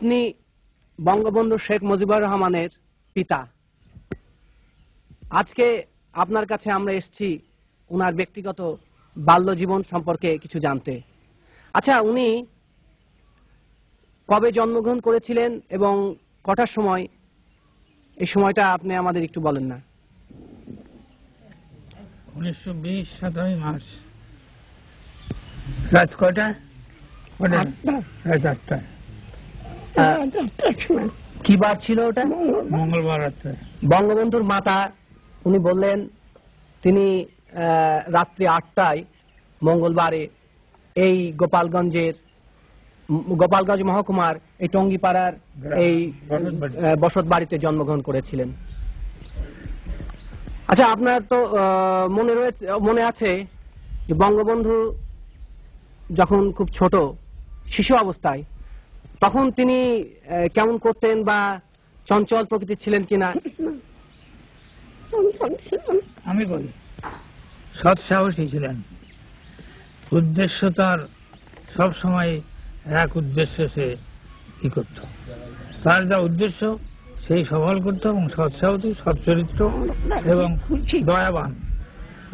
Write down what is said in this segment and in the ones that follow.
আপনি বঙ্গবন্ধু শেখ মুজিবুর রহমানের পিতা। আজকে আপনার কাছে আমরা এসেছি ওনার ব্যক্তিগত বাল্য জীবন সম্পর্কে কিছু জানতে। আচ্ছা, উনি কবে জন্মগ্রহণ করেছিলেন এবং কটার সময়, এই সময়টা আপনি আমাদের একটু বলেন না। 1920 17 মার্চ। রাত কয়টা? রাত 8টা। কি বার ছিল ওটা? মঙ্গলবার রাত্রে। বঙ্গবন্ধুর মাতা উনি বললেন তিনি রাত্রি 8টায় মঙ্গলবারে এই গোপালগঞ্জ মহকুমার এই টঙ্গিপাড়ার এই বসত বাড়িতে জন্মগ্রহণ করেছিলেন। আচ্ছা, আপনার তো মনে আছে যে বঙ্গবন্ধু যখন খুব ছোট শিশু অবস্থায় তখন তিনি কেমন করতেন বা চঞ্চল প্রকৃতির ছিলেন কিনা? আমি বলি, সৎ সাহসী ছিলেন। উদ্দেশ্য তার সব সময় এক উদ্দেশ্য, সে কি করত, তার যা উদ্দেশ্য সেই সফল করত, এবং সৎসাহসী, সচ্চরিত্র এবং দয়াবান।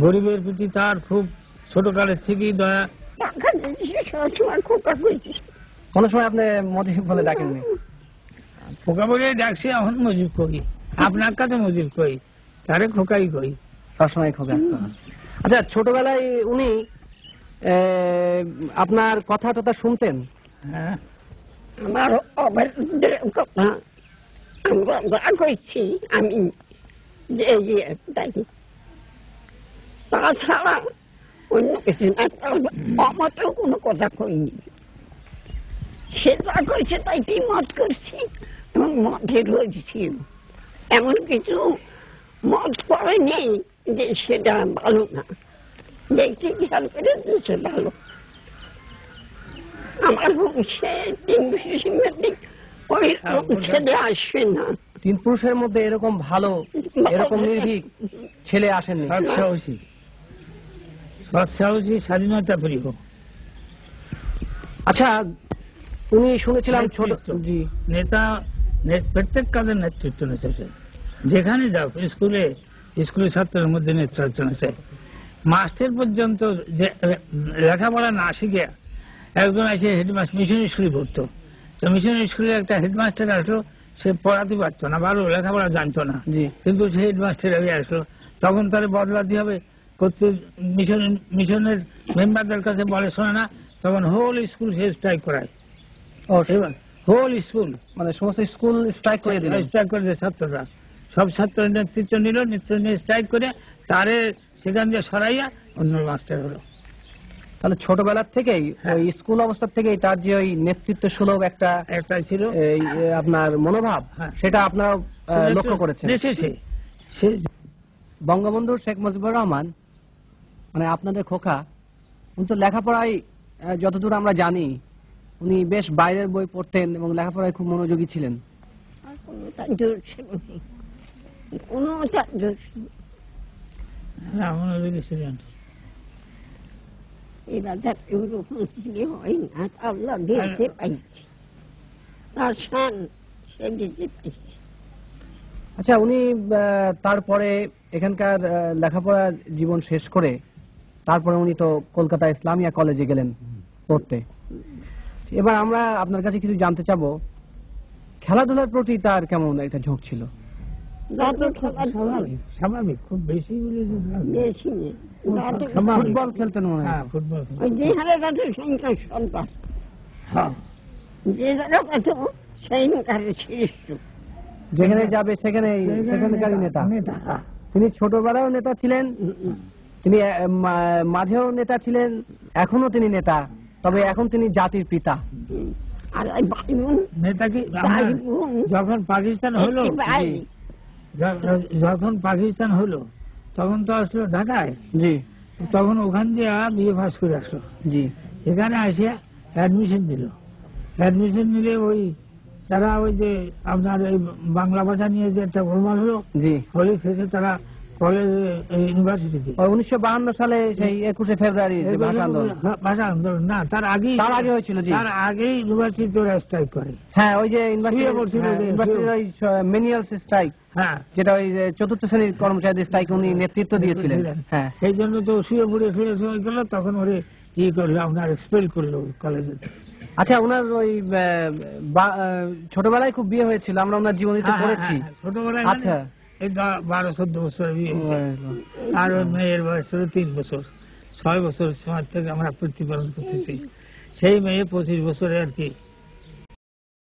গরিবের প্রতি তার খুব ছোটকালের থেকেই দয়া। কোন সময় আপনি মজিব বলে ডাকেননি? খোকা বলে ডাকছি, এখন মজিব করি, আপনার কাছে মজিব করি, তারে খোকাই করি, সবসময় খোকা। আচ্ছা, ছোটবেলায় উনি আপনার কথা টথা শুনতেন? হ্যাঁ, আমার কথা আমরা কইছি, আমি তাছাড়া অন্য কিছু না। আমাতেও কোনো কথা কইনি, সে যা কইছে তাই কি মত করছি এবং মতে রয়েছি। এমন কিছু মত করেনি যে সেটা ভালো না, দেখছি খেয়াল করে সে ভালো। আমার বংশে তিন ওই ছেলে আসবে না। তিন পুরুষের মধ্যে এরকম ভালো, এরকম নির্ভীক ছেলে আসেননি। সৎসাহসী, স্বাধীনতা প্রিয়। আচ্ছা, উনি শুনেছিলাম ছোট নেতা, প্রত্যেক কাজের নেতৃত্ব নিতেছে। যেখানে যাও, স্কুলে ছাত্রের মধ্যে নেতৃত্ব নিতে, মাস্টার পর্যন্ত লেখাপড়া না শিখে একজন আছে হেডমাস্টার, মিশন স্কুলে পড়তো, তো মিশন স্কুলে একটা হেডমাস্টার আসলো, সে পড়াতে পারতো না, ভালো লেখাপড়া জানতো না, কিন্তু সে হেডমাস্টার আসলো, তখন তার বদলাতে হবে। মিশনের মেম্বারদের কাছে বলে শোনে না, তখন হোল স্কুল সে স্ট্রাইক করায়। হোল স্কুল মানে সমস্ত স্কুল স্ট্রাইক করে দিল, স্ট্রাইক করে দেয় ছাত্ররা। সব ছাত্র নেতৃত্ব নিল, নেতৃত্ব নিয়ে স্ট্রাইক করে তারে সেখান দিয়ে সরাইয়া অন্য মাস্টার হলো। তাহলে ছোটবেলার থেকেই ওই স্কুল অবস্থা থেকেই তার যে ওই নেতৃত্ব সুলভ একটা ছিল আপনার মনোভাব, সেটা আপনারা লক্ষ্য করেছেন। বঙ্গবন্ধু শেখ মুজিবুর রহমান মানে আপনাদের খোকা, উনি তো লেখাপড়ায় যতদূর আমরা জানি উনি বেশ বাইরের বই পড়তেন এবং লেখাপড়ায় খুব মনোযোগী ছিলেন। মনোযোগী ছিলেন। আচ্ছা, উনি তারপরে এখানকার লেখাপড়া জীবন শেষ করে তারপরে উনি তো কলকাতা ইসলামিয়া কলেজে গেলেন পড়তে। এবার আমরা আপনার কাছে কিছু জানতে চাবো, খেলাধুলার প্রতি তার কেমন একটা ঝোঁক ছিল? স্বাভাবিক, খুব বেশি ফুটবল খেলতেন মনে হয়। ফুটবল যেখানে যাবে সেখানকারই নেতা। তিনি ছোটবেলাও নেতা ছিলেন, তিনি মাঝেও নেতা ছিলেন, এখনো তিনি নেতা, তবে এখন তিনি জাতির পিতা। নেতাকে যখন পাকিস্তান হলো তখন তো আসলো ঢাকায়, জি, তখন ওখান দিয়ে বিএ পাস করে আসলো, জি, এখানে আসে অ্যাডমিশন দিল। অ্যাডমিশন নিলে ওই তারা ওই যে আপনার এই বাংলা ভাষা নিয়ে যে একটা গোলমাল হলো, জি, হলে শেষে তারা কলেজ ইউনিভার্সিটিতে। 1952 সালে সেই 21শে ফেব্রুয়ারি যে ভাষা আন্দোলন। ভাষা আন্দোলন না, তার আগে হয়েছিল। জি, তার আগেই ইউনিভার্সিটি ওরা স্ট্রাইক করে। হ্যাঁ, ওই যে ইউনিভার্সিটির ওই মেনিয়াল স্ট্রাইক, হ্যাঁ, যেটা ওই যে চতুর্থ শ্রেণীর কর্মচারীদের স্ট্রাইক উনি নেতৃত্ব দিয়েছিলেন। হ্যাঁ, সেই জন্য তো শুয়ে পড়ে ফিরে সময় গেল, তখন ওরে করলো, আপনার এক্সপেল করলো কলেজে। আচ্ছা, ওনার ওই ছোটবেলায় খুব বিয়ে হয়েছিল, আমরা ওনার জীবনীতে পড়েছি। ছোটবেলায় আচ্ছা, এই 12-14 বছর বিয়ে হয়েছে। আর ওই মেয়ের বয়স হলো 3 বছর। 6 বছর সময় থেকে আমরা প্রতিপালন করতেছি। সেই মেয়ে 25 বছরে আর কি